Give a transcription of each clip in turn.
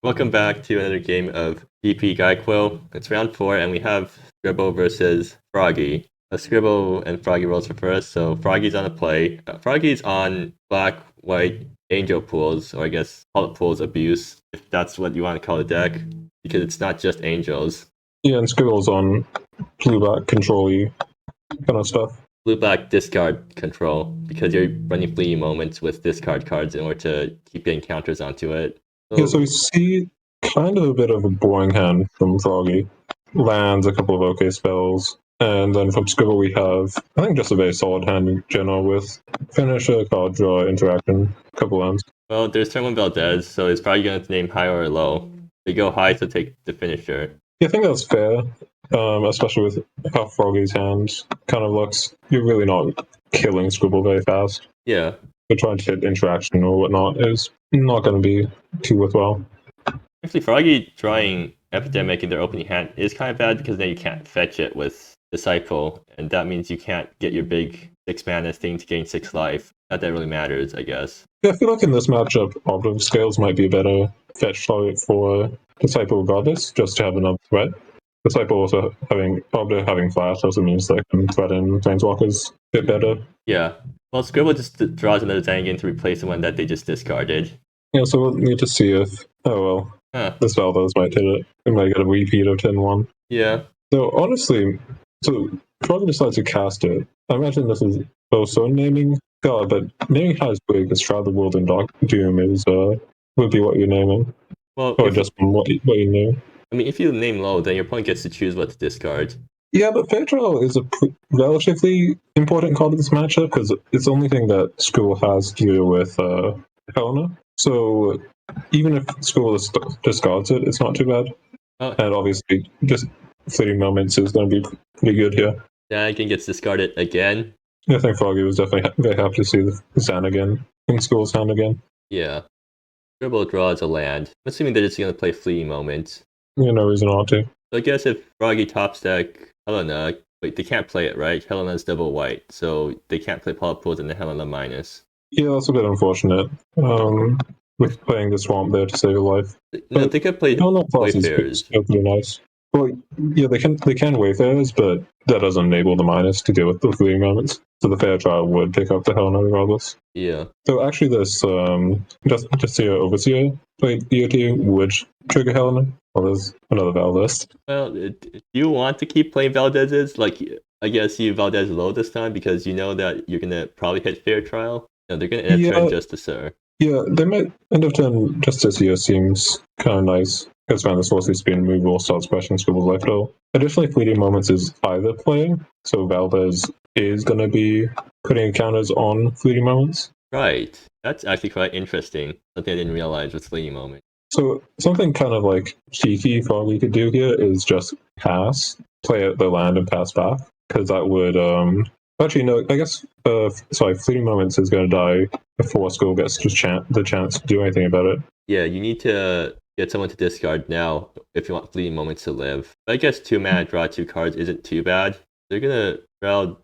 Welcome back to another game of DP Guayaquil. It's round 4, and we have Scribble versus Froggy. Scribble and Froggy rolls for first, so Froggy's on a play. Froggy's on black, white, angel pools, or I guess call it pools abuse, if that's what you want to call the deck, because it's not just angels. Yeah, and Scribble's on blue-black control-y kind of stuff. Blue-black discard control, because you're running fleeting moments with discard cards in order to keep getting counters onto it. Yeah, so we see kind of a bit of a boring hand from Froggy. Lands, a couple of OK spells, and then from Scribble we have, I think, just a very solid hand in general with finisher, card draw, interaction, a couple lands. Well, there's turn 1 Valdez, so it's probably going to name high or low. They go high to take the finisher. Yeah, I think that's fair, especially with how Froggy's hand kind of looks. You're really not killing Scribble very fast. Yeah. But trying to hit interaction or whatnot is not going to be too worthwhile. Actually, Froggy drawing Epidemic in their opening hand is kind of bad because then you can't fetch it with Disciple, and that means you can't get your big 6-mana thing to gain 6 life. Not that really matters, I guess. Yeah, I feel like in this matchup, Operative Scales might be a better fetch target for Disciple regardless, just to have another threat. Disciple also having flash also means they can threaten Planeswalkers a bit better. Yeah. Well, Scribble just draws another Zangan to replace the one that they just discarded. Yeah, so we'll need to see if, this Valdez might hit it. It might get a repeat of 10-1. Yeah. So honestly, Froggy decides to cast it. I imagine this is also naming God, but naming how big as Shroud the World and Dark Doom is would be what you're naming. Well, or just what you knew. I mean, if you name low, then your opponent gets to choose what to discard. Yeah, but Fairtrial is a relatively important card in this matchup because it's the only thing that Scribble has to do with Helena. So even if Scribble discards it, it's not too bad. And obviously, just Fleeting Moments is going to be pretty good here. Zanagan gets discarded again. I think Froggy was definitely very happy to see the Zanagan in Scribble's hand again. Yeah. Scribble draws a land. I'm assuming they're just going to play Fleeting Moments. Yeah, no reason not to. So I guess if Froggy tops deck Helena, wait, they can't play it, right? Helena's double white, so they can't play Polypools and the Helena minus. Yeah, that's a bit unfortunate. With playing the Swamp there to save a life. No, they could play Wayfarers. Pretty nice. Well, yeah, they can Wayfarers, but that doesn't enable the minus to deal with the Fleeting Moments. So the Fairtrial would pick up the Helena regardless. Yeah. So actually this just here Overseer played EOT would trigger Helena. Well, there's another Valdez. Well, do you want to keep playing Valdez's? Like, I guess you Valdez low this time because you know that you're going to probably hit Fairtrial. No, they're going to end up turn Justicer. Yeah, they might end up turn Justicer seems kind of nice. Because when the Sorcery Spin removal starts questioning Scribble's life total. Additionally, Fleeting Moments is either playing, so Valdez is going to be putting counters on Fleeting Moments. Right. That's actually quite interesting. Something I didn't realize with Fleeting Moments. So something kind of like cheeky Froggy could do here is just pass, play out the land and pass back. Because that would, actually no, I guess, Fleeting Moments is going to die before Scribble gets the chance to do anything about it. Yeah, you need to get someone to discard now if you want Fleeting Moments to live. But I guess 2 mana, draw 2 cards isn't too bad. They're going to crowd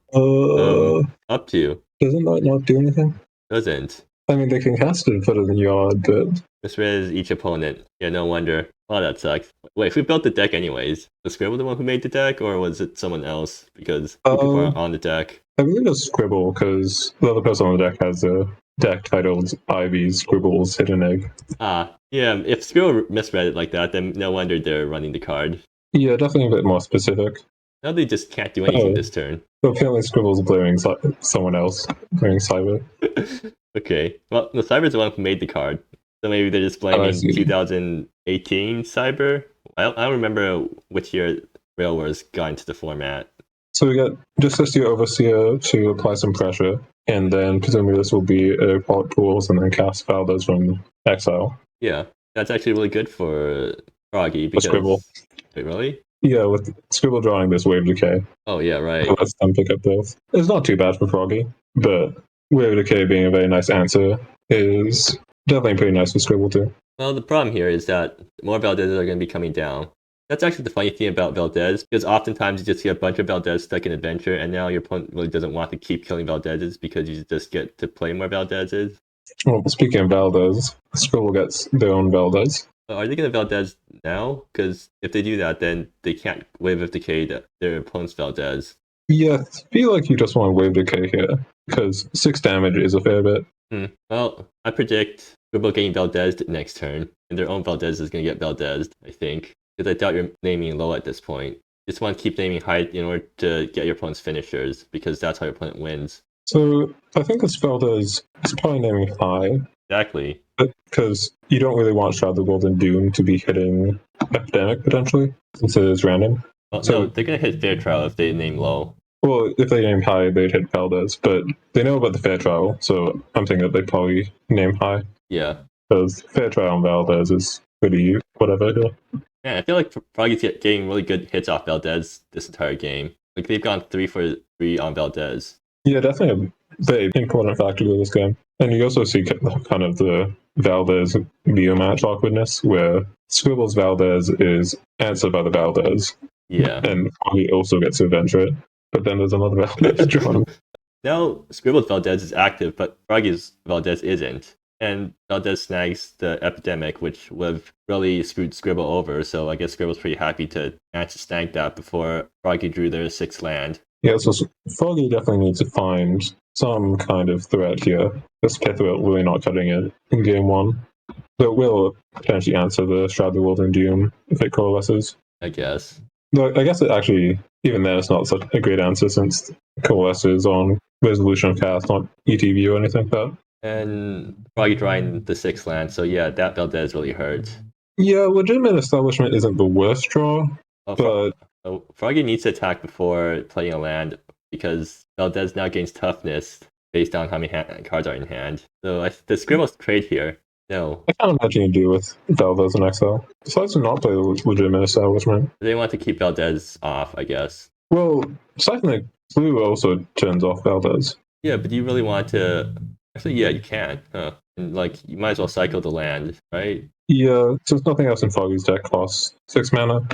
up to. Doesn't that not do anything? Doesn't. I mean, they can cast it and put it in yard, but... Misread each opponent. Yeah, no wonder. Oh, that sucks. Wait, who built the deck anyways? Was Scribble the one who made the deck, or was it someone else? Because people are on the deck. I believe it's Scribble, because the other person on the deck has a deck titled Ivy's Scribble's Hidden Egg. Ah, yeah, if Scribble misread it like that, then no wonder they're running the card. Yeah, definitely a bit more specific. Now they just can't do anything this turn. So apparently Scribble's blaming someone else, blaming Cyber. Okay, well, the Cyber's the one who made the card. So maybe they're just blaming 2018 Cyber? I don't remember which year Rail Wars got into the format. So we got just this year Overseer to apply some pressure, and then presumably this will be Polyp Pools and then cast Valdez from Exile. Yeah, that's actually really good for Froggy because... Scribble. Wait, really? Yeah, with Scribble drawing this Wave Decay. Oh, yeah, right. So let's them pick up both. It's not too bad for Froggy, but Wave Decay being a very nice answer is definitely pretty nice for Scribble too. Well, the problem here is that more Valdezes are going to be coming down. That's actually the funny thing about Valdez, because oftentimes you just get a bunch of Valdez stuck in Adventure, and now your opponent really doesn't want to keep killing Valdezes because you just get to play more Valdezes. Well, speaking of Valdez, Scribble gets their own Valdez. Are they going to Valdez now? Because if they do that, then they can't Wave of Decay their opponent's Valdez. Yeah, I feel like you just want to wave decay here, because 6 damage is a fair bit. Well, I predict Scribble getting Valdez next turn, and their own Valdez is going to get Valdez, I think. Because I doubt you're naming low at this point. Just want to keep naming high in order to get your opponent's finishers, because that's how your opponent wins. So I think this Valdez is probably naming high. Exactly. Because you don't really want Shroud the Golden Doom to be hitting Epidemic, potentially, since it is random. Well, no, they're going to hit Fair Trial if they name low. Well, if they name high, they'd hit Valdez, but they know about the Fair Trial, so I'm thinking that they probably name high. Yeah. Because Fair Trial on Valdez is pretty whatever here. Yeah, I feel like Froggy's getting really good hits off Valdez this entire game. Like, they've gone 3 for 3 on Valdez. Yeah, definitely a very important factor to this game. And you also see kind of the Valdez Vio match awkwardness, where Scribbl's Valdez is answered by the Valdez. Yeah. And Froggy also gets to adventure it. But then there's another Valdez drawn. Now, Scribble's Valdez is active, but Froggy's Valdez isn't. And Valdez snags the Epidemic, which would have really screwed Scribble over, so I guess Scribble's pretty happy to manage to snag that before Froggy drew their 6th land. Yeah, so Froggy definitely needs to find some kind of threat here. This Pithwheel really not cutting it in game 1. But it will potentially answer the Shroud the Golden Doom if it coalesces. I guess. Though I guess it actually, even then, it's not such a great answer since coalesces on resolution of cast, not ETB or anything like that. And Froggy drawing the 6th land, so yeah, that Valdez really hurt. Yeah, legitimate establishment isn't the worst draw, but Froggy needs to attack before playing a land because Valdez now gains toughness based on how many cards are in hand. So the Scribble's trade here. No. I can't imagine you do with Valdez in XL. Besides to not play the legitimate establishment. They want to keep Valdez off, I guess. Well, secondly, Blue also turns off Valdez. Yeah, but do you really want to... Actually, yeah, you can. And, you might as well cycle the land, right? Yeah, since nothing else in Froggy's deck costs 6 mana.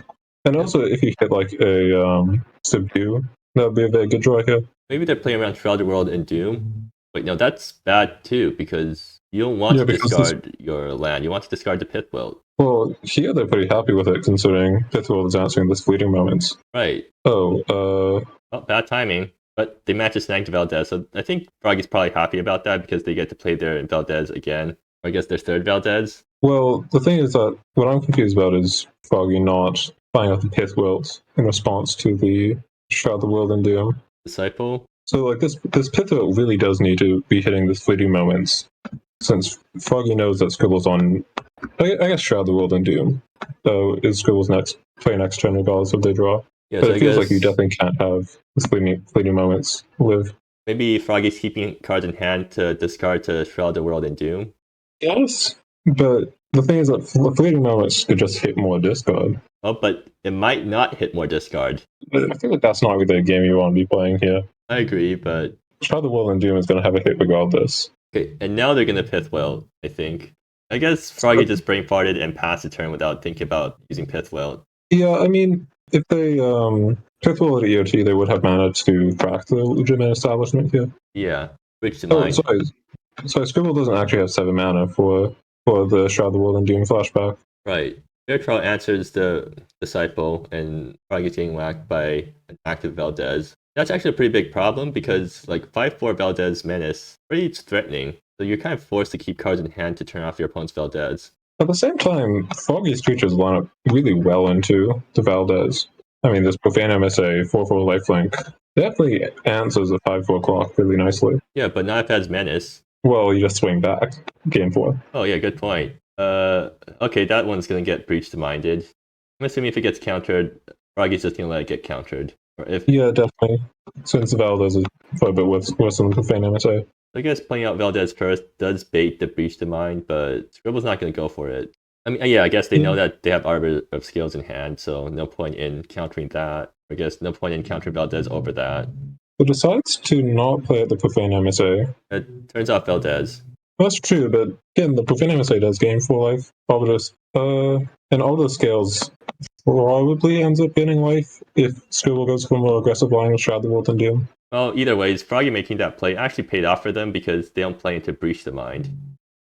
And also, if you hit a Subdue, that would be a very good draw here. Maybe they're playing around Shrouded World and Doom. Wait, no, that's bad too, because you don't want to discard your land. You want to discard the Pithwheel. Well, here they're pretty happy with it, considering Pithwheel is answering this fleeting moments. Right. Oh, bad timing. But they managed to snag the Valdez, so I think Froggy's probably happy about that because they get to play their Valdez again. Or I guess their 3rd Valdez. Well, the thing is that what I'm confused about is Froggy not buying up the Pithwheels in response to the Shroud the World and Doom. Disciple? So, this Pithwheel really does need to be hitting this fleeting moments, since Froggy knows that Scribble's on, I guess, Shroud the World and Doom. So, is Scribble's play next turn regardless of their draw. Yeah, but so it feels like you definitely can't have this fleeting moments live. Maybe Froggy's keeping cards in hand to discard to Shroud the World and Doom? Yes, but the thing is that fleeting moments could just hit more discard. Oh, but it might not hit more discard. But I feel like that's not really the game you want to be playing here. I agree, but... Shroud the World and Doom is going to have a hit regardless. Okay, and now they're going to Pithwheel, I think. I guess Froggy just brain farted and passed the turn without thinking about using Pithwheel. Yeah, I mean, if they Pithwheel at EOT, they would have managed to crack the legitimate establishment here. Yeah, which to mind. Sorry, Scribble doesn't actually have 7 mana for the Shroud the World and Doom flashback. Right. Fair Trial answers the Disciple, and Froggy's getting whacked by an active Valdez. That's actually a pretty big problem because 5/4 Valdez Menace pretty threatening. So you're kind of forced to keep cards in hand to turn off your opponent's Valdez. At the same time, Froggy's creatures line up really well into the Valdez. I mean, this Profane MSA 4/4 lifelink definitely answers a 5/4 clock really nicely. Yeah, but not if it has Menace. Well, you just swing back, game 4. Oh yeah, good point. Okay, that one's gonna get breached to minded. I'm assuming if it gets countered, Froggy's just gonna let it get countered. Yeah, definitely. Since Valdez is quite a bit worse than Profane MSA. I guess playing out Valdez first does bait the breach to mind, but Scribble's not gonna go for it. I mean, yeah, I guess they know that they have Arbiter of Skills in hand, so no point in countering that. I guess no point in countering Valdez over that. But decides to not play at the Profane MSA. It turns off Valdez. That's true, but again, the Profane MSA does gain 4 life. And all the scales probably ends up gaining life if Scribble goes for a more aggressive line with Shroud the World and Doom. Well, either way, Froggy making that play actually paid off for them because they don't play into Breach the Mind.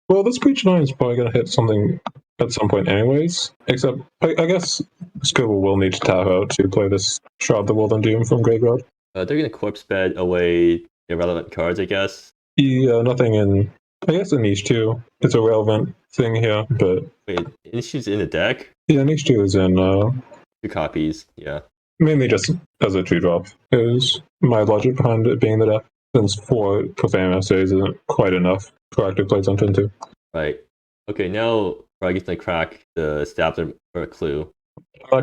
Well, this Breach 9 is probably going to hit something at some point anyways. Except, I guess Scribble will need to tap out to play this Shroud the World and Doom from graveyard. They're gonna corpse bed away irrelevant cards, I guess. Yeah, nothing in. I guess in niche 2 is a relevant thing here, but Wait, issues in the deck? yeah, niche 2 is in 2 copies, yeah. mainly just as a 2-drop is my logic behind it being the deck, since 4 profane essays isn't quite enough for active plays on turn 2. Right. Okay, now Froggy's gonna crack the Stabler for a clue.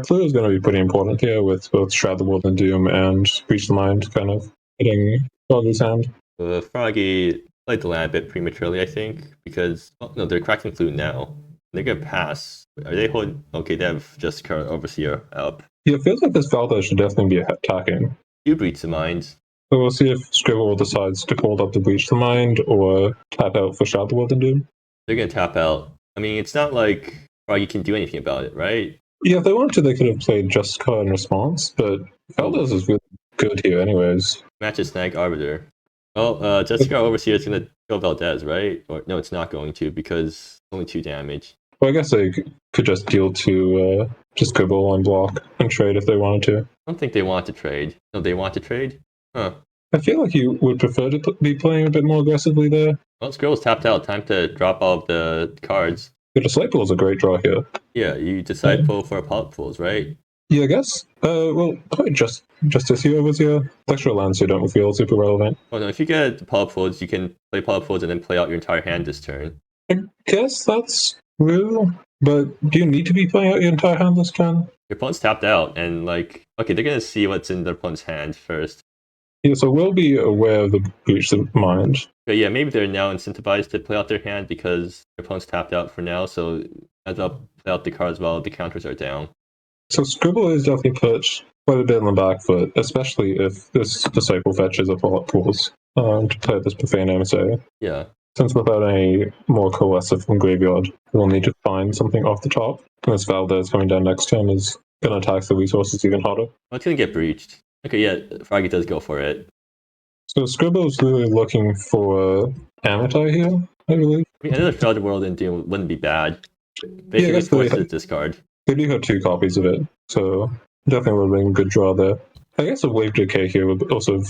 Clue is going to be pretty important here with both Shroud the World and Doom and Breach the Mind kind of hitting Froggy's hand. Froggy played the land a bit prematurely, I think, because no, they're cracking clue now. They're gonna pass. Are they holding? Okay, they have just current overseer up. Yeah, it feels like this Valda should definitely be attacking. You breach the mind. So we'll see if Scribble decides to hold up the Breach the Mind or tap out for Shroud the World and Doom. They're gonna tap out. I mean, it's not like Froggy can do anything about it, right? Yeah, if they wanted to, they could have played Just Card in response, but Valda's is really good here anyways. Matches Snag Arbiter. Well, Jessica Overseer is gonna kill Valdez, right? Or no, it's not going to because only 2 damage. Well, I guess they could just deal to just Scribble and block and trade if they wanted to. I don't think they want to trade. No, they want to trade? Huh. I feel like you would prefer to be playing a bit more aggressively there. Well, Scribble's tapped out. Time to drop all of the cards. The Disciple is a great draw here. Yeah, you Disciple for Pop Pools, right? Yeah, I guess. Well, probably just Justice here was here. Extra lands here don't feel super relevant. Oh no, if you get Pop Pools, you can play Pop Pools and then play out your entire hand this turn. I guess that's real. But do you need to be playing out your entire hand this turn? Your opponent's tapped out, and like, okay, they're gonna see what's in their opponent's hand first. Yeah, so we'll be aware of the Breach of Mind. But yeah, maybe they're now incentivized to play out their hand because their opponent's tapped out for now, so as well play out the cards while the counters are down. So Scribble is definitely put quite a bit on the back foot, especially if this Disciple fetches a Plot Pools to play this Profane MSA. Yeah. Since without any more coalescent from graveyard, we'll need to find something off the top. And this Valdez coming down next turn is going to attack the resources even harder. Well, it's going to get breached. Okay, yeah, Froggy does go for it. So Scribble's really looking for Amitai here, I believe. I mean, another Shrouded World in Doom wouldn't be bad. Basically, force the discard. They do have 2 copies of it, so definitely would have been a good draw there. I guess a Wave Decay here would also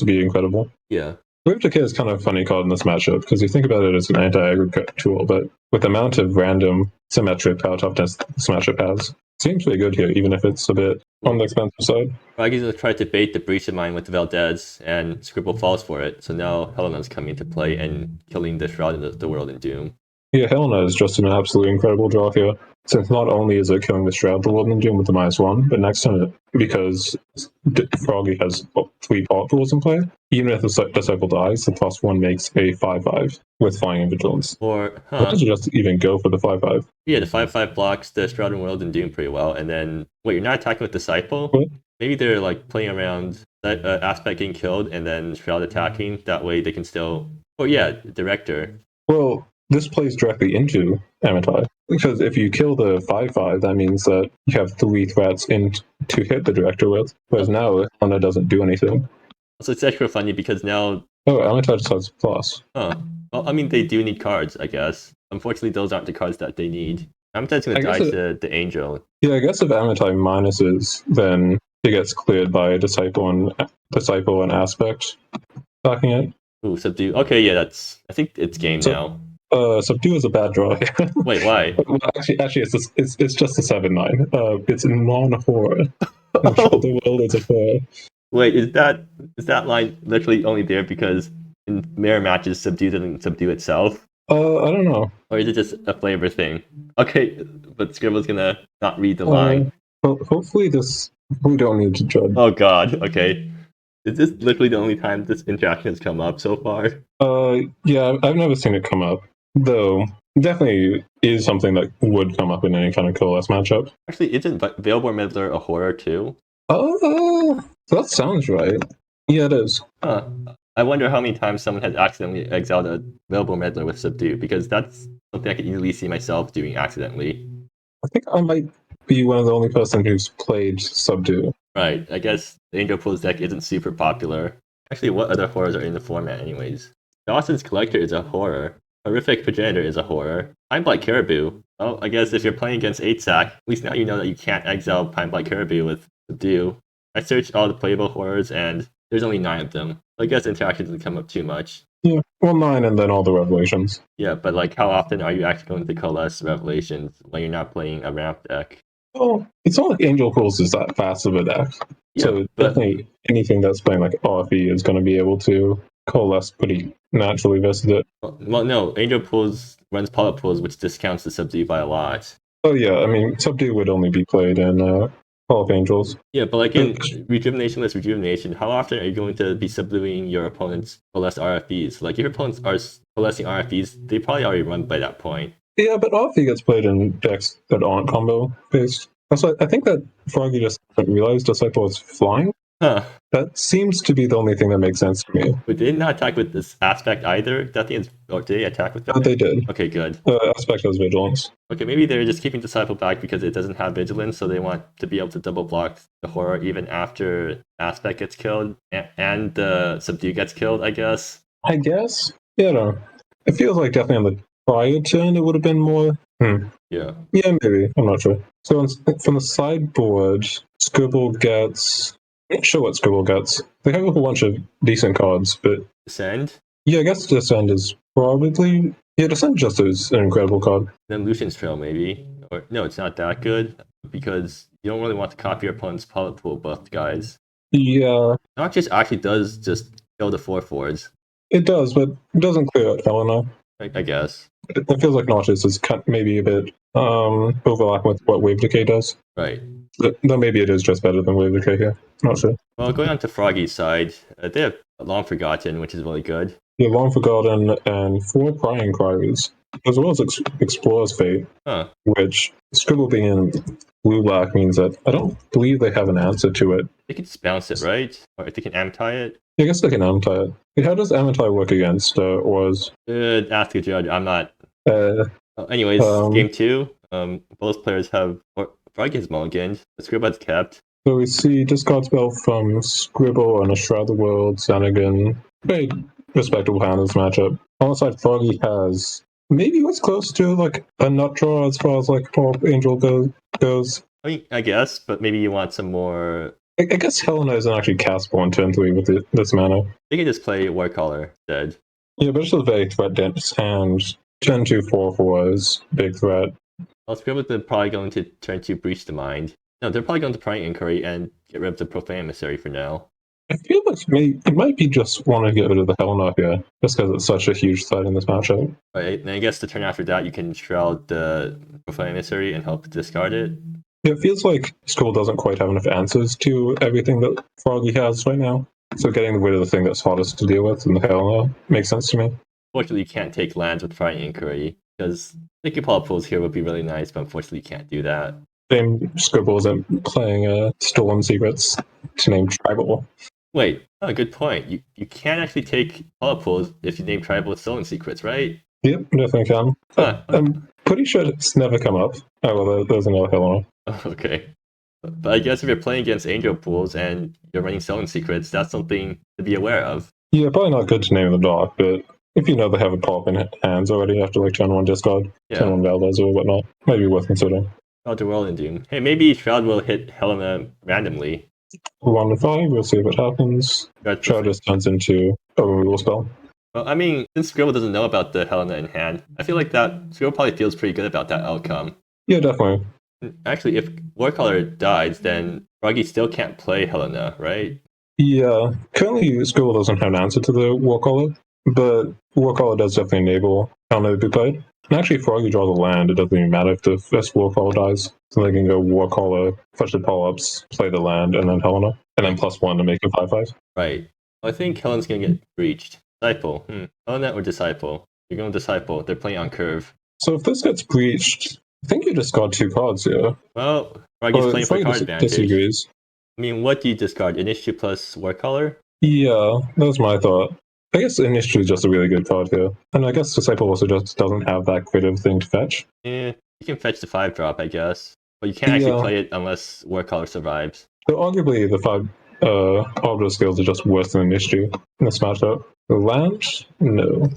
be incredible. Yeah. Wave Decay is kind of a funny card in this matchup, because you think about it as an anti-aggregate tool, but with the amount of random symmetric power toughness this matchup has, it seems pretty good here, even if it's a bit on the expensive side. Froggy's going to try to bait the Breach of Mind with the Valdez, and Scribble falls for it, so now Helena's coming into play and killing the Shroud of the World in Doom. Yeah, Helena is just an absolutely incredible draw here, since not only is it killing the Shroud the World in Doom with the -1, but next turn, because Froggy has 3 Pot Pools in play, even if the Disciple dies, the +1 makes a 5/5 with Flying and Vigilance. Or, Why don't you just even go for the 5/5? Yeah, the 5/5 blocks the Shroud of the World in Doom pretty well, and then, wait, you're not attacking with Disciple? What? Maybe they're like playing around Aspect getting killed and then Shroud attacking, that way they can still, oh yeah, Director. Well, this plays directly into Amitai, because if you kill the 5/5, that means that you have 3 threats to hit the Director with, whereas now Helena doesn't do anything. So it's extra funny because now... Oh, Amitai just has plus. Huh. Well, I mean, they do need cards, I guess. Unfortunately, those aren't the cards that they need. Amitai's going to die to the Angel. Yeah, I guess if Amitai minuses, then it gets cleared by Disciple and Aspect attacking it. Ooh, Subdue. Okay, yeah, I think it's game now. Subdue is a bad draw. Wait, why? Well, actually, it's just a 7/9. It's non-horror. The world is a horror. Wait, is that line literally only there because in mirror matches Subdue doesn't subdue itself? I don't know. Or is it just a flavor thing? Okay, but Scribble's gonna not read the line. Well, hopefully we don't need to judge. Oh god, okay. Is this literally the only time this interaction has come up so far? Yeah, I've never seen it come up. Though, definitely is something that would come up in any kind of coalesce matchup. Actually, isn't Veilborn Meddler a horror too? That sounds right. Yeah, it is. Huh. I wonder how many times someone has accidentally exiled a Veilborn Meddler with Subdue, because that's something I could easily see myself doing accidentally. I think I might be one of the only person who's played Subdue. Right, I guess the Angel Pools deck isn't super popular. Actually, what other horrors are in the format anyways? Dawson's Collector is a horror. Horrific Progenitor is a horror. Time Blight Caribou. Well, I guess if you're playing against 8-sack, at least now you know that you can't exile Pine Black Kirby with Subdue. I searched all the playable horrors, and there's only 9 of them. I guess interaction doesn't come up too much. Yeah, well, 9 and then all the revelations. Yeah, but like, how often are you actually going to coalesce revelations when you're not playing a ramp deck? Well, it's not like Angel Pools is that fast of a deck. Yeah, So but definitely anything that's playing like RFE is going to be able to coalesce pretty naturally versus it. well, no, Angel Pools runs Polyp Pools, which discounts the Subdue by a lot. Oh yeah, I mean, Subdue would only be played in Hall of Angels. Yeah, but like in Rejuvenationless Rejuvenation, how often are you going to be subduing your opponent's coalesce RFEs? Like, if your opponents are coalescing RFEs, they probably already run by that point. Yeah, but RFE gets played in decks that aren't combo based. Also, I think that Froggy just didn't realize Disciple is flying. Huh. That seems to be the only thing that makes sense to me. But they did not attack with this aspect either. That thing is, or did they attack with that? But they did. Okay, good. Aspect has Vigilance. Okay, maybe they're just keeping Disciple back because it doesn't have Vigilance, so they want to be able to double block the horror even after aspect gets killed and the Subdue gets killed, I guess. I guess? Yeah, no. It feels like definitely on the prior turn it would have been more. Yeah. Yeah, maybe. I'm not sure. So from the sideboard, Scribble gets. I'm not sure what Scribble gets. They have a whole bunch of decent cards, but Descend? yeah, I guess Descend is probably. Yeah, Descend just is an incredible card. Then Lucian's Trail, maybe. Or no, it's not that good because you don't really want to copy your opponent's Polyp Pool buffed guys. Yeah. Noxious actually does just kill the 4/4s. It does, but it doesn't clear out Helena. I guess. It feels like Nautilus is maybe a bit overlapping with what Wave Decay does. Right. Though maybe it is just better than Wave Decay here. Not sure. Well, going on to Froggy's side, they have Long Forgotten, which is really good. Yeah, Long Forgotten and 4 Prying Cries, as well as Explorer's Fate, which Scribble being in blue-black means that I don't believe they have an answer to it. They can just bounce it, right? Or they can Amtie it. I guess they can Amtie it. Wait, how does Amtie work against Oars? Ask the judge. I'm not. Anyways, game 2. Both players have. Froggy has mulliganed. The Scribble has kept. So we see discard spell from Scribble and a Shroud the World, Xanagan. Very respectable hand in this matchup. On the side, Froggy has maybe what's close to like a nut draw as far as like Top Angel goes. I mean, I guess, but maybe you want some more. I guess Helena isn't actually castable on turn 3 with this mana. They can just play Warcaller instead. Yeah, but it's still very threat dense, and turn 2 4/4 is big threat. Well, Scribble is probably going to turn 2 Breach the Mind. No, they're probably going to Prying Inquiry and get rid of the Profane Emissary for now. I feel like it might be just wanting to get rid of the Helena here, just because it's such a huge threat in this matchup. Right, and I guess the turn after that, you can Shroud the Profane Emissary and help discard it. Yeah, it feels like School doesn't quite have enough answers to everything that Froggy has right now. So getting rid of the thing that's hardest to deal with in the Helena makes sense to me. Fortunately, you can't take lands with Prying Inquiry, because thinking Polyp Pools here would be really nice, but unfortunately you can't do that. Same Scribbles and playing Stolen Secrets to name Tribal. Wait, good point. You can't actually take Polyp Pools if you name Tribal with Stolen Secrets, right? Yep, definitely can. I'm pretty sure it's never come up. Oh, well, there's another Helena. Okay. But I guess if you're playing against Angel Pools and you're running Stolen Secrets, that's something to be aware of. Yeah, probably not good to name in the dark, but if you know they have a pop in hands already after like turn 1 discard, turn 1 Valdez or whatnot, might be worth considering. Shroud the World and Doom. Hey, maybe Shroud will hit Helena randomly. 1 to 5, we'll see if it happens. Shroud just turns into a removal spell. Well, I mean, since Scribble doesn't know about the Helena in hand, I feel like that Scribble probably feels pretty good about that outcome. Yeah, definitely. Actually, if Warcaller dies, then Froggy still can't play Helena, right? Yeah, currently Scribble doesn't have an answer to the Warcaller, but Warcaller does definitely enable Helena to be played. And actually, if Froggy draws a land, it doesn't even matter if the first Warcaller dies. So they can go Warcaller, fetch the polyps, play the land, and then Helena. And then +1 to make it 5/5. Right. Well, I think Helena's going to get breached. Disciple. Helena or Disciple? You're going Disciple. They're playing on curve. So if this gets breached, I think you discard 2 cards here. Well, Froggy's playing for card advantage. Disagrees. I mean, what do you discard? Initiative plus Warcaller? Yeah, that was my thought. I guess Initiative is just a really good card here. And I guess Disciple also just doesn't have that creative thing to fetch. Yeah, you can fetch the 5-drop, I guess. But you can't actually play it unless Warcaller survives. So arguably the 5 Arbiter skills are just worse than Initiative in this matchup. The land? No.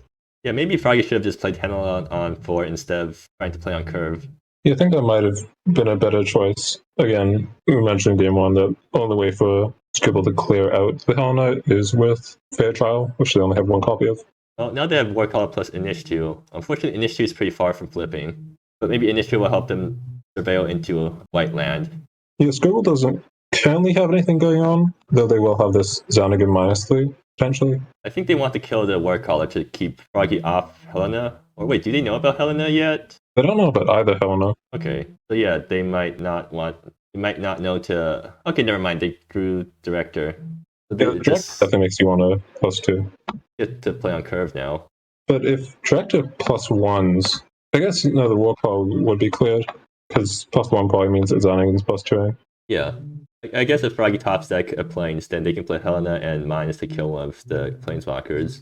Yeah, maybe Froggy should have just played Helena on 4 instead of trying to play on curve. You think that might have been a better choice. Again, we mentioned game one that only way for Scribble to clear out the Helena is with Fair Trial, which they only have one copy of. Well, now they have War Collar plus Initiative. Unfortunately, Initiative is pretty far from flipping, but maybe Initiative will help them surveil into a white land. Yeah, Scribble doesn't currently have anything going on, though they will have this Xanagan -3, potentially. I think they want to kill the War Collar to keep Froggy off Helena. Or wait, do they know about Helena yet? They don't know about either Helena. Okay, so yeah, they might not know to. Okay, never mind. They drew Director. So Yeah, Director definitely makes you want a +2. Get to play on curve now. But if Director +1s, I guess the War Call would be cleared, because +1 probably means that Xanagan's +2. Yeah. I guess if Froggy tops deck a planes, then they can play Helena and minus to kill one of the planeswalkers.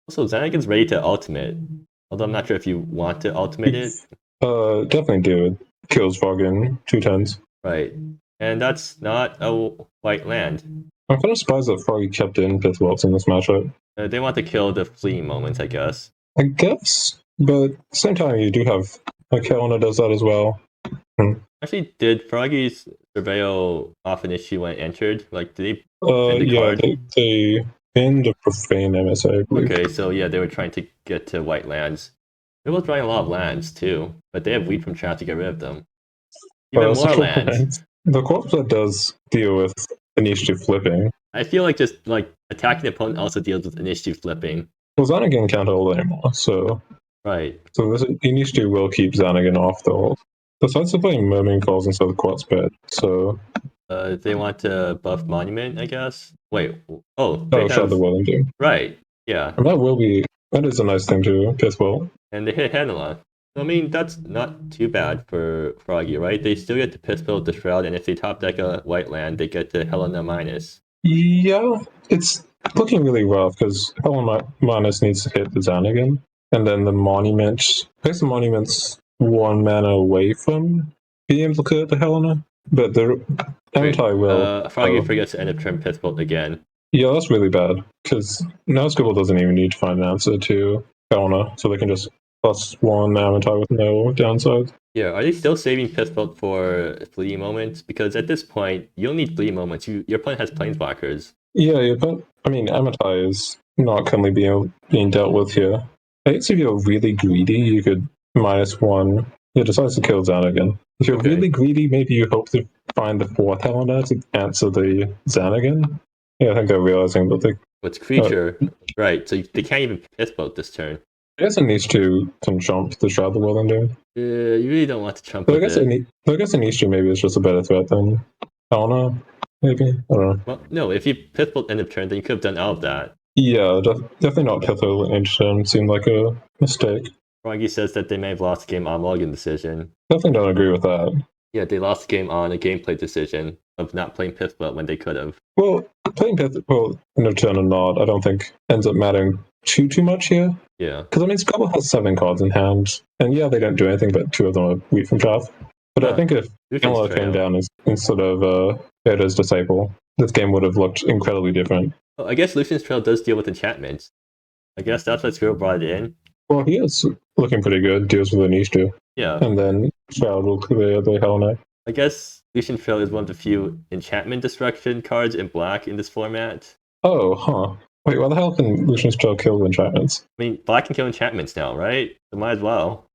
Also, Xanagan's ready to ultimate. Although I'm not sure if you want to ultimate it. Definitely do. It kills Frog in 2 turns. Right. And that's not a white land. I'm kind of surprised that Froggy kept in Pith Welts in this matchup. They want to kill the fleeing moments, I guess. I guess, but at the same time, you do have Helena does that as well. Actually, did Froggy's surveil off an issue when it entered? Like, did they yeah, they pinned a Profane MSA. Okay, so yeah, they were trying to get to white lands. They were drawing a lot of lands too, but they have Weed from Trout to get rid of them. Even more lands. The corpse that does deal with initiative flipping. I feel like just like attacking the opponent also deals with initiative flipping. Well, Xanagan can't hold anymore, so right. So this initiative will keep Xanagan off the hold. Besides playing Mermaid Calls instead of Quartz Bed, so they want to buff Monument, I guess. Wait, Shut the Willing Doom. Right, yeah. And that is a nice thing to Pith Welt. And they hit Helena. I mean, that's not too bad for Froggy, right? They still get to Pith Welt the Shroud, and if they top deck a white land, they get to Helena minus. Yeah, it's looking really rough because Helena minus needs to hit the Xanagan, and then the Monument. The Monument's 1 mana away from being able to clear the Helena, but the anti will. Froggy forgets to end up turn Pith Welt again. Yeah, that's really bad because now Scribble doesn't even need to find an answer to Helena, so they can just +1 Avatar with no downside. Yeah, are they still saving Pith Welt for fleeting moments? Because at this point, you don't need fleeting moments. Your opponent has planeswalkers. Yeah, but I mean, Amatai is not currently being dealt with here. I guess if you're really greedy, you could -1. It decides to kill Xanagan. If you're really greedy, maybe you hope to find the 4th Helena to answer the Xanagan. Yeah, I think they're realizing that they. What's creature? Right, so they can't even Pith Welt this turn. I guess it needs to chump the Shroud the World Doom. You really don't want to chump I guess it needs to maybe it's just a better threat than Helena. Maybe I don't know. Well, no. If you Pith Welt end of turn, then you could have done all of that. Yeah, definitely not Pith Welt end turn. Seemed like a mistake. Froggy says that they may have lost the game on mulligan decision. Definitely don't agree with that. Yeah, they lost the game on a gameplay decision of not playing Pith Welt when they could have. Well, playing Pith Welt end of turn or not, I don't think ends up mattering too much here. Yeah. Because I mean, Scribble has 7 cards in hand, and yeah, they don't do anything, but 2 of them are Wheat from Chaff. But I think if Helena came down instead of Vader's Disciple, this game would have looked incredibly different. Well, I guess Lucian's Trail does deal with enchantments. I guess that's why Scribble brought it in. Well, he is looking pretty good, deals with Anish too. Yeah. And then Shroud will clear the Helena. I guess Lucian's Trail is one of the few enchantment destruction cards in black in this format. Oh, huh. Wait, why the hell can Lucian's Trail kill enchantments? I mean, black can kill enchantments now, right? So might as well.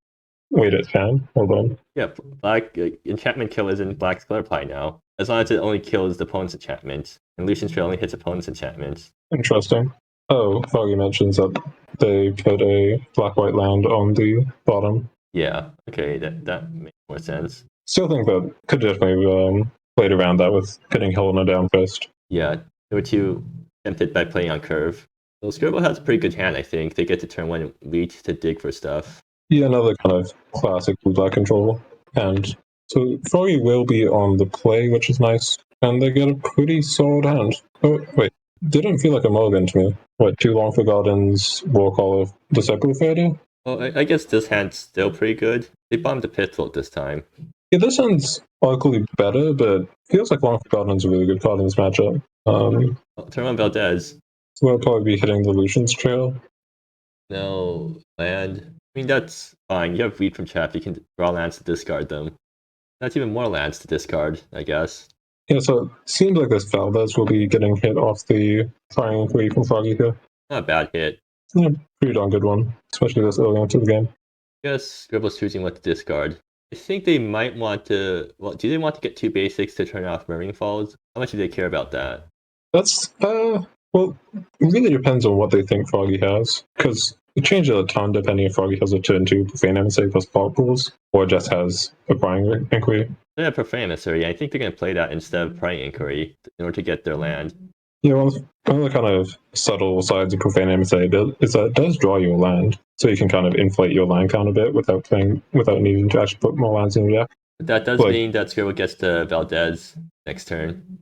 Wait, it can? Hold on. Yeah, black enchantment kill is in black's color pie now. As long as it only kills the opponent's enchantment. And Lucian's Trail only hits opponent's enchantments. Interesting. Oh, Froggy mentions that they put a black-white land on the bottom. Yeah, okay, that makes more sense. Still think that could definitely played around that with getting Helena down first. Yeah, they were too tempted by playing on curve. So Scribble has a pretty good hand, I think. They get to turn 1 Wheat to dig for stuff. Yeah, another kind of classic black control. And so Froggy will be on the play, which is nice. And they get a pretty solid hand. Oh, wait. Didn't feel like a mulligan to me. What, 2 Long Forgottens, War Call of Disciple Failure? Well, I guess this hand's still pretty good. They bombed the Pith Welt this time. Yeah, this hand's arguably better, but feels like Long Forgotten's a really good card in this matchup. Well, turn on Valdez. So we'll probably be hitting the Lucian's Trail. No land. I mean, that's fine. You have read from chat. You can draw lands to discard them. That's even more lands to discard, I guess. Yeah, so it seems like this Valdez will be getting hit off the Flying Inquiry from Froggy here. Not a bad hit. Yeah, pretty darn good one, especially this early into the game. Yes, Scribbl's choosing what to discard. I think they might want to. Well, do they want to get 2 basics to turn off Marine Falls? How much do they care about that? That's, well, it really depends on what they think Froggy has, because it changes a ton depending if Froggy has a turn 2 Profane Emissary plus Plot Pools, or just has a Prying Inquiry. They have Profane Emissary. I think they're going to play that instead of Prying Inquiry in order to get their land. Yeah, one of the kind of subtle sides of Profane Emissary is that it does draw you a land, so you can kind of inflate your land count a bit without needing to actually put more lands in your deck. But that does mean that Scribble gets to Valdez next turn.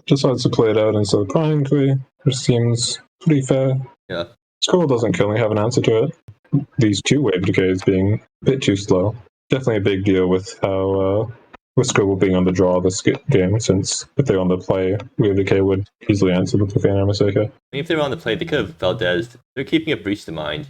Decides to play it out instead of Prying Inquiry, which seems pretty fair. Yeah. Scribble doesn't currently have an answer to it. These 2 wave decays being a bit too slow. Definitely a big deal with how with Scribble being on the draw this game, since if they're on the play, wave decay would easily answer the Profane Emissary. I mean, if they were on the play, they could have Valdez. They're keeping a Breach to Mind.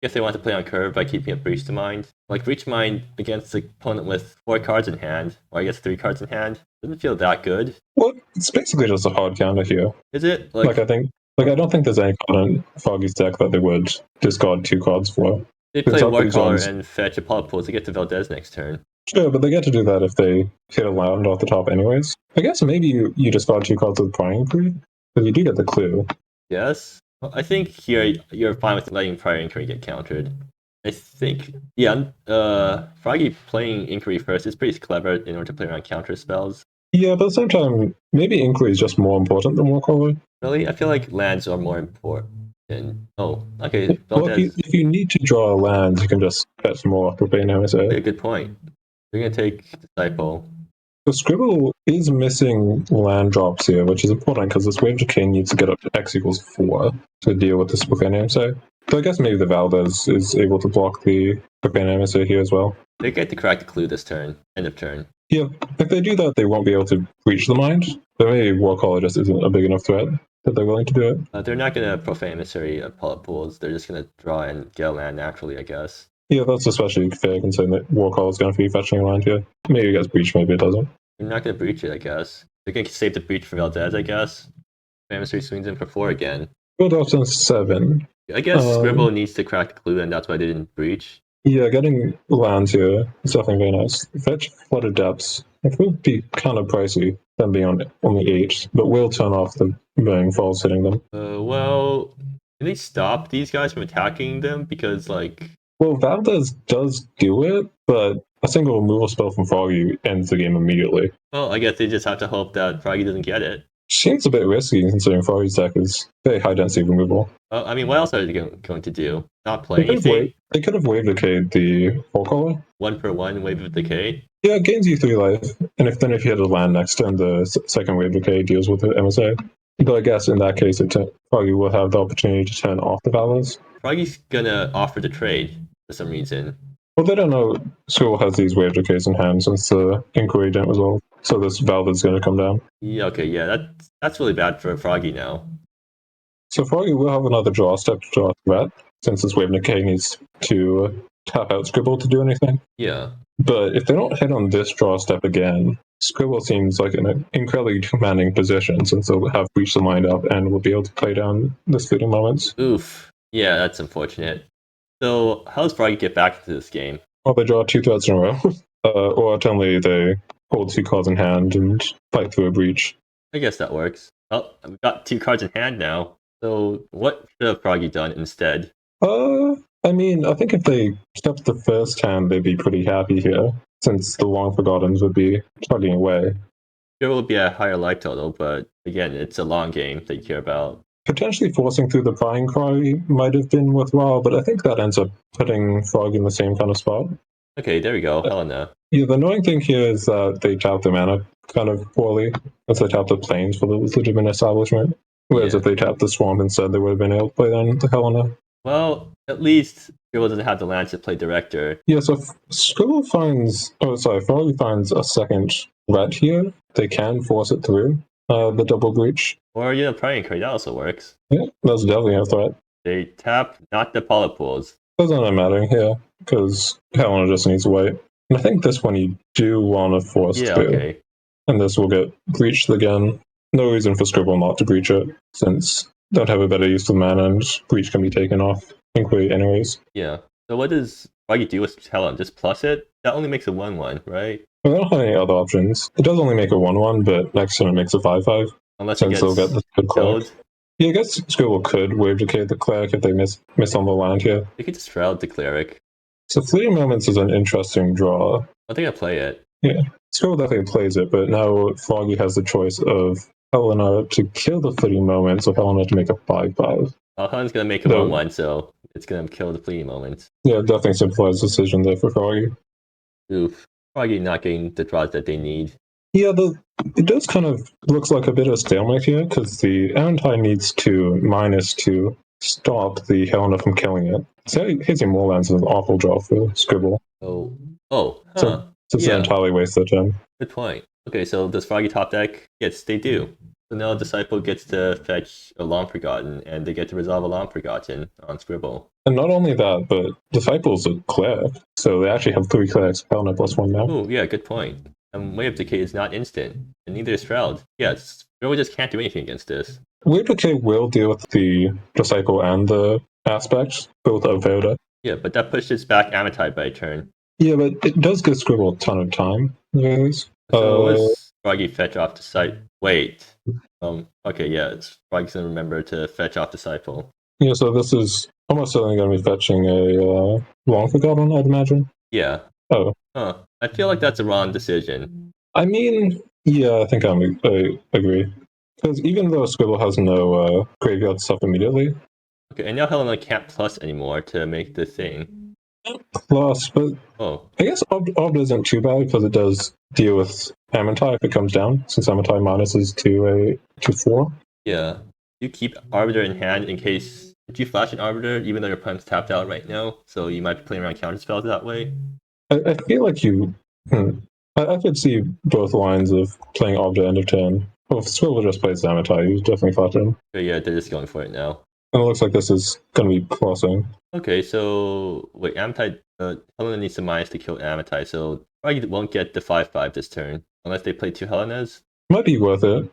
If they want to play on curve by keeping a Breach to Mind. Like, Breach Mind against the opponent with 4 cards in hand, or I guess 3 cards in hand, doesn't feel that good. Well, it's basically just a hard counter here. Is it? I don't think there's any card in Froggy's deck that they would discard 2 cards for. They play Warcaller and fetch a Apollo Pool to get to Valdez next turn. Sure, but they get to do that if they hit a land off the top anyways. I guess maybe you discard 2 cards with Prying Inquiry, but you do get the clue. Yes. Well, I think here you're fine with letting Prior Inquiry get countered. I think, yeah, Froggy playing Inquiry first is pretty clever in order to play around counter spells. Yeah, but at the same time, maybe Inquiry is just more important than Warcaller. Really? I feel like lands are more important. Oh, okay. Well, if you need to draw a land, you can just fetch more off Profane Emissary. A good point. We're going to take Disciple. So Scribble is missing land drops here, which is important because this Wave Decay needs to get up to X equals 4 to deal with this Profane Emissary. So I guess maybe the Valdez is able to block the Profane Emissary here as well. They get to crack the clue this turn. End of turn. Yeah, if they do that, they won't be able to breach the mind. But maybe Warcaller just isn't a big enough threat that they're willing to do it. They're not going to Profane Emissary Polyp Pools. They're just going to draw and get a land naturally, I guess. Yeah, that's especially fair considering that Warcaller is going to be fetching a land here. Maybe it gets breached, maybe it doesn't. They're not going to breach it, I guess. They're going to save the breach for Valdez, I guess. Emissary swings in for 4 again. Build up to 7. I guess Scribble needs to crack the clue, and that's why they didn't breach. Yeah, getting lands here is definitely very nice. Fetch Flooded Depths. It would be kind of pricey, them being on the 8, but will turn off the Burning Falls hitting them. Well, can they stop these guys from attacking them? Because, like... Well, Valdez does do it, but a single removal spell from Froggy ends the game immediately. Well, I guess they just have to hope that Froggy doesn't get it. Seems a bit risky considering Froggy's deck is very high density removal. Well, I mean, what else are they going to do? Not play anything? They could have Wave Decayed the Warcaller. 1/1 Wave of Decay? Yeah, it gains you 3 life, and if you hit a land next turn, the second Wave Decay deals with the MSA. But I guess in that case, Froggy will have the opportunity to turn off the Valdez. Froggy's gonna offer to trade for some reason. Well, they don't know Scribble has these Wave Decays in hand since the Inquiry didn't resolve, so this Valdez is going to come down. Yeah, okay, yeah, that's really bad for Froggy now. So Froggy will have another draw step to draw a threat, since this Wave Decay needs to tap out Scribble to do anything. Yeah. But if they don't hit on this draw step again, Scribble seems like in an incredibly commanding position since they'll have breached the mind up and will be able to play down the fleeting moments. Oof. Yeah, that's unfortunate. So, how does Froggy get back into this game? Well, they draw 2 threats in a row. Or alternatively, they hold 2 cards in hand and fight through a breach. I guess that works. Oh, we've got 2 cards in hand now. So, what should have Froggy done instead? I mean, I think if they kept the first hand, they'd be pretty happy here, since the Long Forgottens would be chugging away. There will be a higher life total, but again, it's a long game that you care about. Potentially forcing through the Prying Cry might have been worthwhile, but I think that ends up putting Frog in the same kind of spot. Okay, there we go. Helena. Yeah, the annoying thing here is that they tap the mana kind of poorly, as they tap the Plains for the legitimate establishment. Whereas if they tapped the Swamp instead, they would have been able to play down the Helena. Well, at least Scribble doesn't have the lands to play Director. Yeah, so if Scribble finds... Froggy finds a second red here, they can force it through the double breach. Or, Prying Cry, that also works. Yeah, that's definitely a threat. They tap not the Polyp Pools. doesn't end mattering here because Helena just needs white. And I think this one you do want to force Yeah, two. okay. And this will get breached again. No reason for Scribble not to breach it, since don't have a better use of mana and breach can be taken off Inquiry anyways. Yeah. So what does Froggy do with Helena? Just plus it? That only makes a 1/1, right? Well, I don't have any other options. It does only make a 1/1, but next turn it makes a 5/5. Unless Since it they'll gets get the good cleric. killed. Yeah, I guess Scribble could wave decay the cleric if they miss on the land here. They could just Shroud the Cleric. So Fleeting Moments is an interesting draw. I think I play it. Yeah, Scribble definitely plays it, but now Froggy has the choice of Helena to kill the Fleeting Moments or Helena to make a 5/5. Well, Helena's gonna make a No. 1/1, so it's gonna kill the fleeting moments. Yeah, definitely simplifies the decision there for Froggy. Oof. Froggy not getting the draws that they need. Yeah, it does kind of looks like a bit of stalemate here because the Aventine needs to -2 stop the Helena from killing it. So hitting more lands is an awful draw for Scribble. Oh, huh. So it's Yeah. an entirely wasted turn. Good point. Okay, so does Froggy top deck? Yes, they do. So now Disciple gets to fetch a Long Forgotten, and they get to resolve a Long Forgotten on Scribble. And not only that, but Disciple's a cleric, so they actually have 3 clerics, Helena +1 now. Oh, yeah, good point. And Wave Decay is not instant, and neither is Shroud. Yes, Scribble just can't do anything against this. Wave Decay will deal with the Disciple and the aspects, both of Voda. Yeah, but that pushes back Ametite by a turn. Yeah, but it does give Scribble a ton of time. So let's Froggy fetch off the site. Wait. Okay, yeah, it's Froggy's gonna remember to fetch off Disciple. Yeah, so this is almost certainly going to be fetching a Long Forgotten, I'd imagine. Yeah. Oh. Huh. I feel like that's a wrong decision. I mean, yeah, I think I agree. Because even though Scribble has no graveyard stuff immediately. Okay, and now Helena can't plus anymore to make the thing. Plus, but Oh. I guess Ob isn't too bad because it does deal with Ammontai if it comes down, since Ammontai minuses to 4. Yeah. You keep Arbiter in hand in case. Did you flash an Arbiter even though your opponent's tapped out right now? So you might be playing around counter spells that way? I feel like you. I could see both lines of playing Arbiter end of turn. Well, if Scribble just plays Ammontai, he's definitely flashing. But yeah, they're just going for it now. And it looks like this is going to be crossing. Okay, so wait, Ametite. Helena needs to minus to kill Ametite, so Froggy won't get the 5/5 this turn unless they play 2 Helenas. Might be worth it.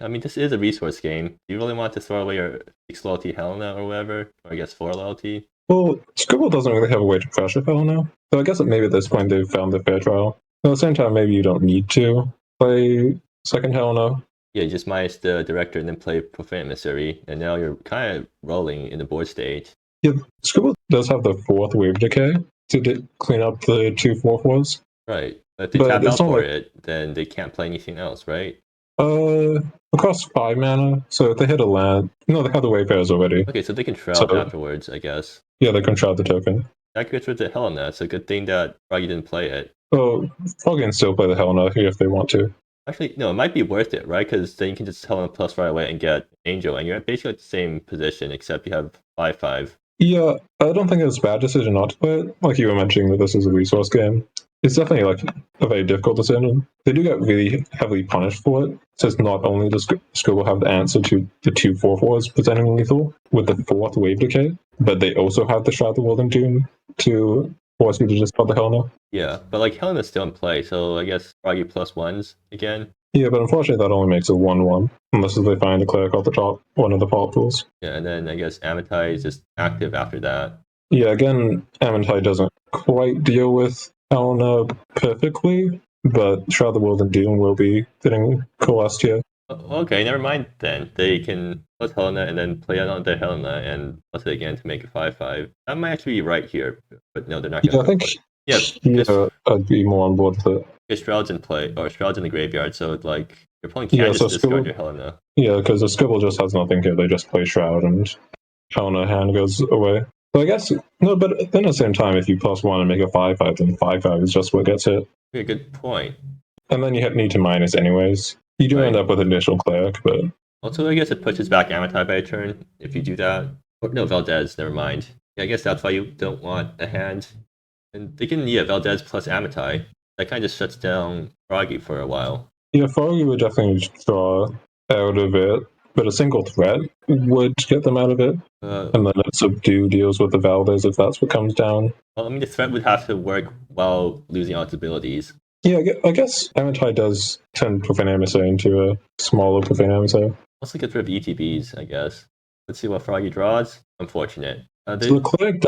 I mean, this is a resource game. Do you really want to throw away your 6 loyalty Helena or whatever, or I guess 4 loyalty? Well, Scribble doesn't really have a way to pressure Helena, so I guess that maybe at this point they've found the fair trial. At the same time, maybe you don't need to play second Helena. Yeah, you just minus the director and then play Profane Emissary, and now you're kind of rolling in the board stage. Yeah, Scribble does have the 4th Wave Decay to clean up the 2 4/4s. Right, but if they tap out for it, then they can't play anything else, right? It costs 5 mana, so if they hit a land... No, they have the Wayfarers already. Okay, so they can Shroud afterwards, I guess. Yeah, they can Shroud the token. That gets rid of Helena. It's a good thing that Froggy didn't play it. Oh, Froggy can still play the Helena here if they want to. Actually, no, it might be worth it, right? Because then you can just Helena plus right away and get Angel, and you're basically at the same position, except you have 5/5. Yeah, I don't think it's a bad decision not to play it. Like you were mentioning that this is a resource game. It's definitely like a very difficult decision. They do get really heavily punished for it. Since not only does Scribble have the answer to the 2 4/4s presenting lethal with the 4th Wave Decay, but they also have the Shroud the World in Doom to force you to just put the Helena. Yeah, but like Helena's still in play, so I guess Froggy +1s again. Yeah, but unfortunately that only makes a 1/1, unless they find the cleric off the top, one of the pot pools. Yeah, and then I guess Ametite is just active after that. Yeah, again, Ametite doesn't quite deal with Helena perfectly, but Shroud the World and Doom will be getting coalesced here. Okay, never mind then. They can plus Helena and then play another Helena and plus it again to make a 5/5. That might actually be right here, but no, they're not going to. Yeah, I think I'd be more on board with it. Because Shroud's in play, or Shroud's in the graveyard, so like your opponent can't just discard your Helena. Yeah, because the Scribble just has nothing here. They just play Shroud and Helena hand goes away. So I guess, no, but then at the same time, if you +1 and make a 5/5, then 5/5 is just what gets hit. Yeah, good point. And then you need to minus anyways. You do end up with initial cleric, but... Also, I guess it pushes back Ametite by a turn if you do that. Or, no, Valdez, never mind. Yeah, I guess that's why you don't want a hand. And they can, Valdez plus Ametite. That kind of just shuts down Froggy for a while. Yeah, Froggy would definitely draw out of it. but a single threat would get them out of it. And then a subdue deals with the Valdez if that's what comes down. Well, I mean, the threat would have to work while losing all its abilities. Yeah, I guess Amitai does turn Profane MSA into a smaller Profane MSA. Also gets rid of ETBs, I guess. Let's see what Froggy draws. Unfortunate. So the Cleric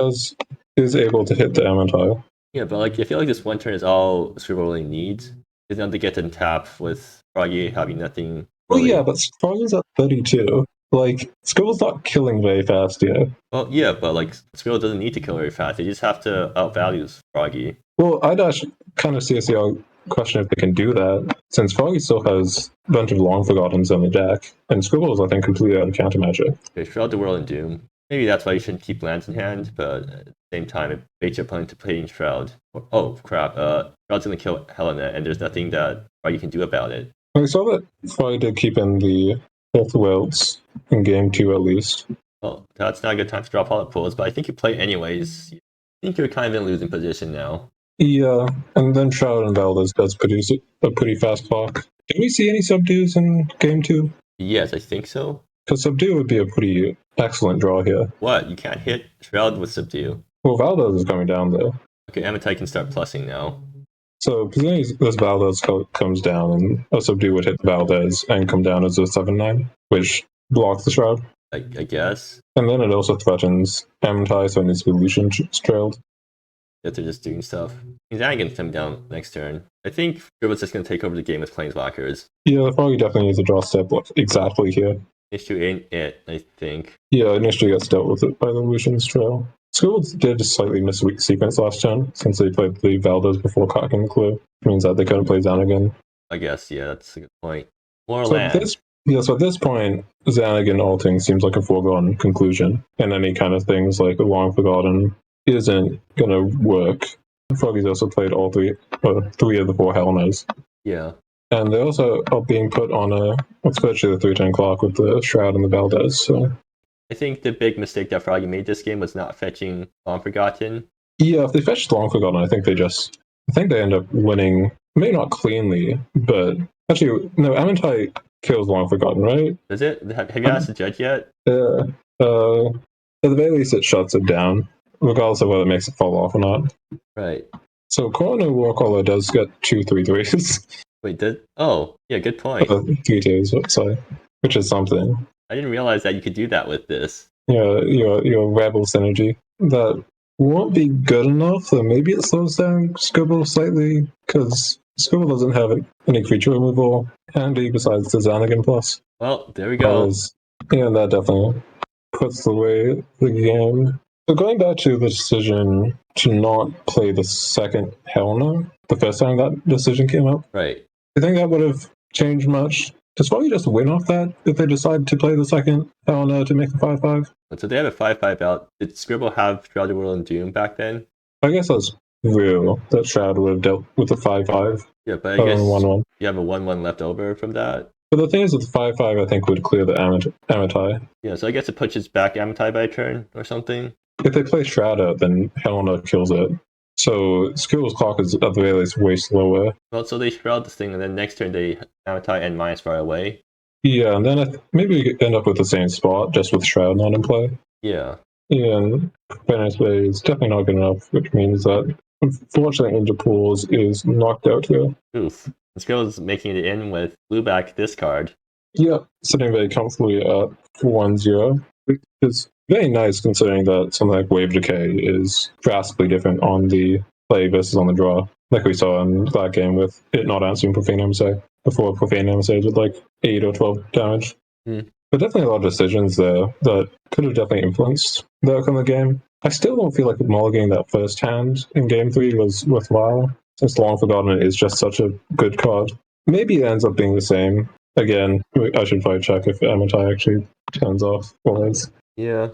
is able to hit the Amitai. Yeah, but like I feel like this one turn is all Scribbl really needs. It's not to get to tap with Froggy having nothing. Really. Well, yeah, but Froggy's at 32. Like, Scribbl's not killing very fast yet. Well, yeah, but like Scribble doesn't need to kill very fast. They just have to outvalue Froggy. Well, I'd actually kind of seriously question if they can do that, since Froggy still has a bunch of Long Forgottens on the deck, and Scribble is, I think, completely out of counter magic. Okay, Shroud the World and Doom. Maybe that's why you shouldn't keep lands in hand, but at the same time, it baits your opponent to playing Shroud. Oh, crap. Shroud's going to kill Helena, and there's nothing that Froggy can do about it. I saw that Froggy did keep in the Fifth Wilts in game 2 at least. Well, that's not a good time to drop Hollow Pools, but I think you play anyways. I think you're kind of in a losing position now. Yeah, and then Shroud and Valdez does produce a pretty fast clock. Did we see any subdues in game 2? Yes, I think so. Because subdue would be a pretty excellent draw here. What? You can't hit Shroud with subdue? Well, Valdez is coming down there. Okay, Amitai can start plussing now. So, presumably this Valdez comes down, and a subdue would hit the Valdez and come down as a 7-9, which blocks the Shroud. I guess. And then it also threatens Amitai, so it needs to be Lucian trailed. Yeah, they're just doing stuff. Xanagan's coming down next turn. I think Scribble's just going to take over the game with Planeswalkers. Yeah, Froggy definitely needs a draw step exactly here. Issue ain't it, I think. Yeah, initially gets dealt with it by the Lucian's trail. Scribble did slightly miss a weak sequence last turn, since they played the Valdez before Cocking the Clue, which means that they couldn't play Xanagan. I guess, yeah, that's a good point. More so land. So at this point, Xanagan alting seems like a foregone conclusion, and any kind of things like the Long Forgotten isn't going to work. Froggy's also played all three of the 4 Helenas. Yeah. And they also are being put on what's virtually the 3-turn clock with the Shroud and the Valdez. So I think the big mistake that Froggy made this game was not fetching Long Forgotten. Yeah, if they fetched Long Forgotten, I think they end up winning, maybe not cleanly, but actually, no, Amitai kills Long Forgotten, right? Does it? Have you asked the judge yet? Yeah. At the very least, it shuts it down, regardless of whether it makes it fall off or not. Right. So Corner Warcaller does get 2 3/3s. Wait, oh, yeah, good point. 3/2s, sorry, which is something. I didn't realize that you could do that with this. Yeah, your Rebel synergy. That won't be good enough, so maybe it slows down Scribble slightly, because Scribble doesn't have any creature removal handy besides the Xanagan Plus. Well, there we go. Yeah, that definitely puts away the game. So going back to the decision to not play the second Helena, the first time that decision came up. Right. Do you think that would have changed much? Does Froggy just win off that if they decide to play the second Helena to make the 5/5? So they have a 5/5 out. Did Scribble have Shroud the World and Doom back then? I guess that's real, that Shroud would have dealt with the 5/5. Yeah, but I guess 1/1. You have a 1/1 left over from that. But the thing is, with the 5/5, I think would clear the Amitai. Yeah, so I guess it pushes back Amitai by a turn or something. If they play Shroud out, then Helena kills it. So Scribble's clock is at the very least way slower. Well, so they Shroud this thing, and then next turn they Amitai and minus far away. Yeah, and then maybe we end up with the same spot, just with Shroud not in play. Yeah. Yeah, and Fairness Bay is definitely not good enough, which means that, unfortunately, Angel Pools is knocked out here. Oof. Scribble's making it in with blue back this card. Yeah, sitting very comfortably at 1-0. It's very nice considering that something like Wave Decay is drastically different on the play versus on the draw. Like we saw in that game with it not answering Profane MSA. Before Profane MSA did like 8 or 12 damage. But definitely a lot of decisions there that could have definitely influenced the outcome of the game. I still don't feel like mulliganing that first hand in game 3 was worthwhile, since Long Forgotten is just such a good card. Maybe it ends up being the same. Again, I should probably check if Amitai actually turns off Florence. Yeah.